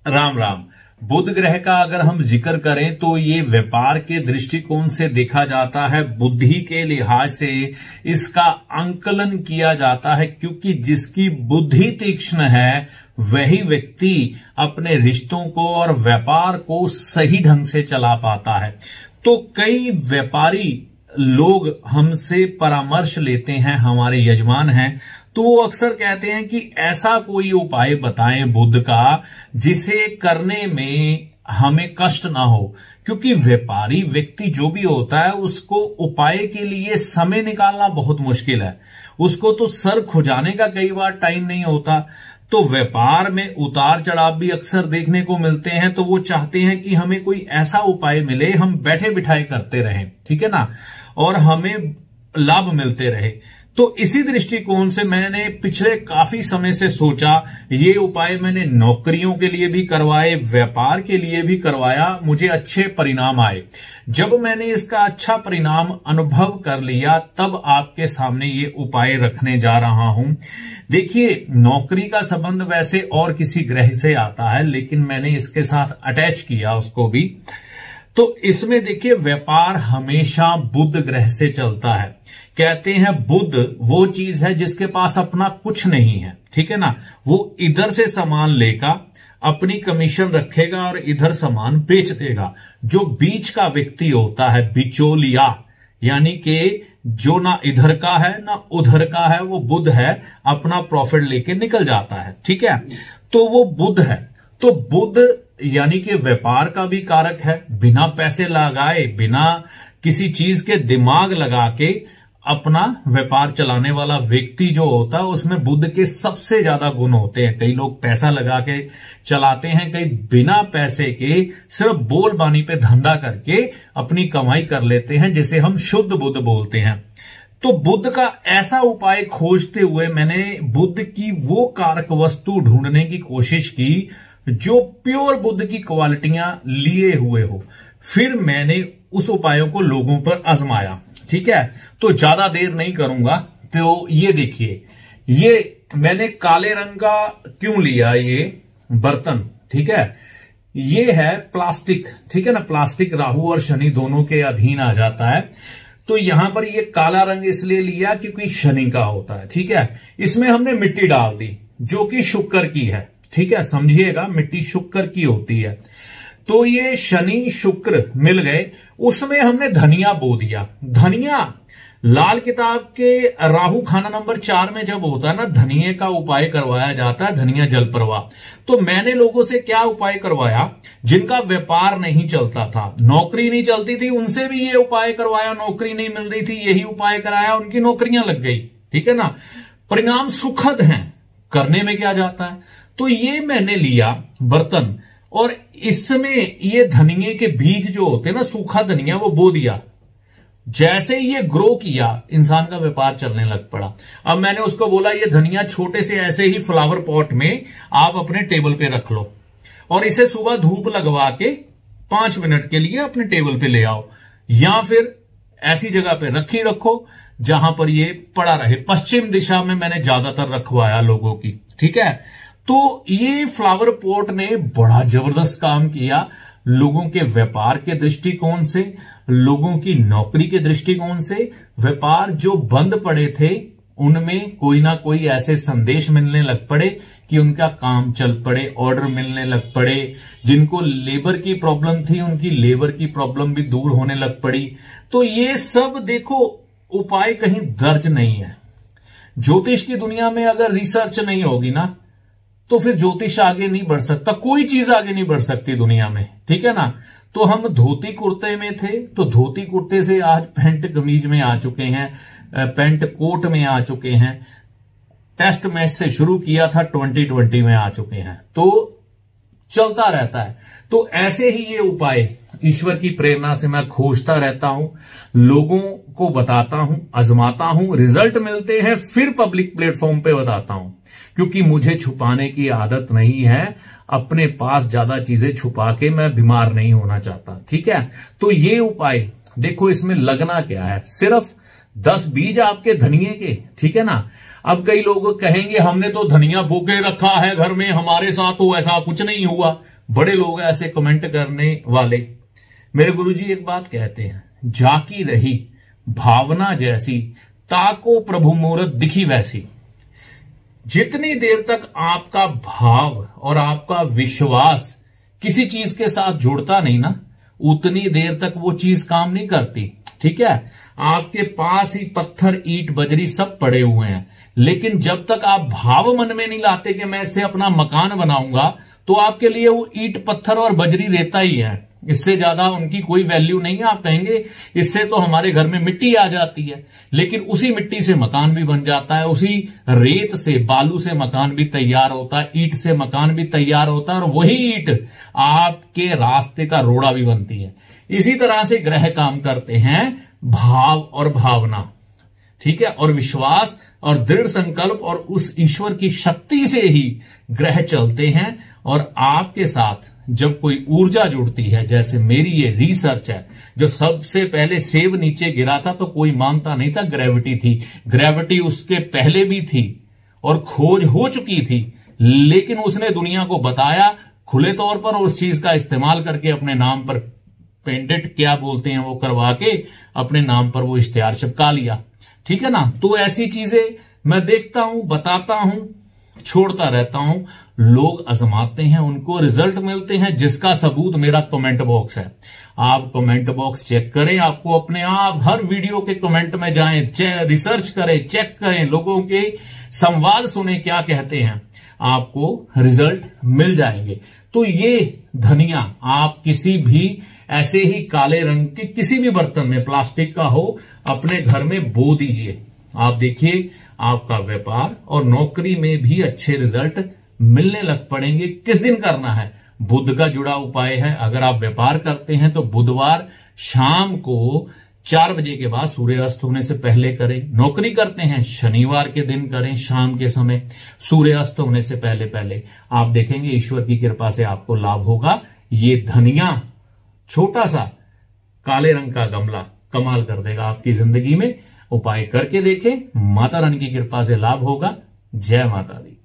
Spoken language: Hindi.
राम राम। बुध ग्रह का अगर हम जिक्र करें तो ये व्यापार के दृष्टिकोण से देखा जाता है, बुद्धि के लिहाज से इसका आंकलन किया जाता है, क्योंकि जिसकी बुद्धि तीक्ष्ण है वही व्यक्ति अपने रिश्तों को और व्यापार को सही ढंग से चला पाता है। तो कई व्यापारी लोग हमसे परामर्श लेते हैं, हमारे यजमान हैं, तो वो अक्सर कहते हैं कि ऐसा कोई उपाय बताएं बुध का जिसे करने में हमें कष्ट ना हो, क्योंकि व्यापारी व्यक्ति जो भी होता है उसको उपाय के लिए समय निकालना बहुत मुश्किल है। उसको तो सर खुजाने का कई बार टाइम नहीं होता। तो व्यापार में उतार चढ़ाव भी अक्सर देखने को मिलते हैं, तो वो चाहते हैं कि हमें कोई ऐसा उपाय मिले, हम बैठे बिठाए करते रहें, ठीक है ना, और हमें लाभ मिलते रहे। तो इसी दृष्टिकोण से मैंने पिछले काफी समय से सोचा, ये उपाय मैंने नौकरियों के लिए भी करवाए, व्यापार के लिए भी करवाया, मुझे अच्छे परिणाम आए। जब मैंने इसका अच्छा परिणाम अनुभव कर लिया तब आपके सामने ये उपाय रखने जा रहा हूं। देखिए, नौकरी का संबंध वैसे और किसी ग्रह से आता है, लेकिन मैंने इसके साथ अटैच किया उसको भी। तो इसमें देखिए, व्यापार हमेशा बुध ग्रह से चलता है। कहते हैं बुध वो चीज है जिसके पास अपना कुछ नहीं है, ठीक है ना, वो इधर से सामान लेगा, अपनी कमीशन रखेगा और इधर सामान बेच देगा। जो बीच का व्यक्ति होता है, बिचौलिया, यानी कि जो ना इधर का है ना उधर का है, वो बुध है, अपना प्रॉफिट लेके निकल जाता है, ठीक है। तो वो बुध है। तो बुध यानी कि व्यापार का भी कारक है। बिना पैसे लगाए, बिना किसी चीज के दिमाग लगा के अपना व्यापार चलाने वाला व्यक्ति जो होता है उसमें बुध के सबसे ज्यादा गुण होते हैं। कई लोग पैसा लगा के चलाते हैं, कई बिना पैसे के सिर्फ बोल बानी पे धंधा करके अपनी कमाई कर लेते हैं, जिसे हम शुद्ध बुध बोलते हैं। तो बुध का ऐसा उपाय खोजते हुए मैंने बुध की वो कारक वस्तु ढूंढने की कोशिश की जो प्योर बुध की क्वालिटियां लिए हुए हो। फिर मैंने उस उपायों को लोगों पर आजमाया, ठीक है। तो ज्यादा देर नहीं करूंगा। तो ये देखिए, ये मैंने काले रंग का क्यों लिया, ये बर्तन, ठीक है, ये है प्लास्टिक, ठीक है ना। प्लास्टिक राहु और शनि दोनों के अधीन आ जाता है। तो यहां पर ये काला रंग इसलिए लिया क्योंकि शनि का होता है, ठीक है। इसमें हमने मिट्टी डाल दी जो कि शुक्र की है, ठीक है, समझिएगा, मिट्टी शुक्र की होती है। तो ये शनि शुक्र मिल गए, उसमें हमने धनिया बो दिया। धनिया लाल किताब के राहु खाना नंबर 4 में जब होता है ना, धनिये का उपाय करवाया जाता है, धनिया जल प्रवाह। तो मैंने लोगों से क्या उपाय करवाया, जिनका व्यापार नहीं चलता था, नौकरी नहीं चलती थी, उनसे भी ये उपाय करवाया। नौकरी नहीं मिल रही थी, यही उपाय कराया, उनकी नौकरियां लग गई, ठीक है ना। परिणाम सुखद हैं, करने में क्या जाता है। तो ये मैंने लिया बर्तन, और इसमें ये धनिये के बीज जो होते हैं ना, सूखा धनिया, वो बो दिया। जैसे ही ये ग्रो किया, इंसान का व्यापार चलने लग पड़ा। अब मैंने उसको बोला, ये धनिया छोटे से ऐसे ही फ्लावर पॉट में आप अपने टेबल पे रख लो, और इसे सुबह धूप लगवा के 5 मिनट के लिए अपने टेबल पे ले आओ, या फिर ऐसी जगह पे रखो जहां पर ये पड़ा रहे। पश्चिम दिशा में मैंने ज्यादातर रखवाया लोगों की, ठीक है। तो ये फ्लावर पॉट ने बड़ा जबरदस्त काम किया लोगों के व्यापार के दृष्टिकोण से, लोगों की नौकरी के दृष्टिकोण से। व्यापार जो बंद पड़े थे उनमें कोई ना कोई ऐसे संदेश मिलने लग पड़े कि उनका काम चल पड़े, ऑर्डर मिलने लग पड़े। जिनको लेबर की प्रॉब्लम थी, उनकी लेबर की प्रॉब्लम भी दूर होने लग पड़ी। तो ये सब देखो, उपाय कहीं दर्ज नहीं है। ज्योतिष की दुनिया में अगर रिसर्च नहीं होगी ना, तो फिर ज्योतिष आगे नहीं बढ़ सकता, कोई चीज आगे नहीं बढ़ सकती दुनिया में, ठीक है ना। तो हम धोती कुर्ते में थे, तो धोती कुर्ते से आज पैंट कमीज में आ चुके हैं, पैंट कोट में आ चुके हैं। टेस्ट मैच से शुरू किया था, 2020 में आ चुके हैं। तो चलता रहता है। तो ऐसे ही ये उपाय ईश्वर की प्रेरणा से मैं खोजता रहता हूं, लोगों को बताता हूं, आजमाता हूं, रिजल्ट मिलते हैं, फिर पब्लिक प्लेटफॉर्म पे बताता हूं, क्योंकि मुझे छुपाने की आदत नहीं है। अपने पास ज्यादा चीजें छुपा के मैं बीमार नहीं होना चाहता, ठीक है। तो ये उपाय देखो, इसमें लगना क्या है, सिर्फ 10 बीज आपके धनिये के, ठीक है ना। अब कई लोग कहेंगे हमने तो धनिया बो के रखा है घर में, हमारे साथ तो ऐसा कुछ नहीं हुआ। बड़े लोग ऐसे कमेंट करने वाले। मेरे गुरुजी एक बात कहते हैं, जाकी रही भावना जैसी, ताको प्रभु मूरत दिखी वैसी। जितनी देर तक आपका भाव और आपका विश्वास किसी चीज के साथ जुड़ता नहीं ना, उतनी देर तक वो चीज काम नहीं करती। ठीक है, आपके पास ही पत्थर ईंट बजरी सब पड़े हुए हैं, लेकिन जब तक आप भाव मन में नहीं लाते कि मैं इससे अपना मकान बनाऊंगा, तो आपके लिए वो ईंट पत्थर और बजरी रेता ही है। इससे ज्यादा उनकी कोई वैल्यू नहीं है। आप कहेंगे इससे तो हमारे घर में मिट्टी आ जाती है, लेकिन उसी मिट्टी से मकान भी बन जाता है, उसी रेत से बालू से मकान भी तैयार होता है, ईंट से मकान भी तैयार होता है, और वही ईंट आपके रास्ते का रोड़ा भी बनती है। इसी तरह से ग्रह काम करते हैं, भाव और भावना, ठीक है, और विश्वास और दृढ़ संकल्प और उस ईश्वर की शक्ति से ही ग्रह चलते हैं। और आपके साथ जब कोई ऊर्जा जुड़ती है, जैसे मेरी ये रिसर्च है, जो सबसे पहले सेब नीचे गिरा था तो कोई मानता नहीं था ग्रेविटी थी, ग्रेविटी उसके पहले भी थी और खोज हो चुकी थी, लेकिन उसने दुनिया को बताया खुले तौर पर, और उस चीज का इस्तेमाल करके अपने नाम पर पेटेंट क्या बोलते हैं वो करवा के अपने नाम पर वो इश्तिहार चिपका लिया। ठीक है ना, तो ऐसी चीजें मैं देखता हूं, बताता हूं, छोड़ता रहता हूं, लोग आजमाते हैं, उनको रिजल्ट मिलते हैं, जिसका सबूत मेरा कमेंट बॉक्स है। आप कमेंट बॉक्स चेक करें, आपको अपने आप हर वीडियो के कमेंट में जाएं, रिसर्च करें, चेक करें, लोगों के संवाद सुने क्या कहते हैं, आपको रिजल्ट मिल जाएंगे। तो ये धनिया आप किसी भी ऐसे ही काले रंग के किसी भी बर्तन में, प्लास्टिक का हो, अपने घर में बो दीजिए। आप देखिए आपका व्यापार और नौकरी में भी अच्छे रिजल्ट मिलने लग पड़ेंगे। किस दिन करना है? बुध का जुड़ा उपाय है। अगर आप व्यापार करते हैं तो बुधवार शाम को 4 बजे के बाद, सूर्य अस्त होने से पहले करें। नौकरी करते हैं शनिवार के दिन करें, शाम के समय, सूर्य अस्त होने से पहले पहले। आप देखेंगे ईश्वर की कृपा से आपको लाभ होगा। ये धनिया छोटा सा काले रंग का गमला कमाल कर देगा आपकी जिंदगी में। उपाय करके देखें, माता रानी की कृपा से लाभ होगा। जय माता दी।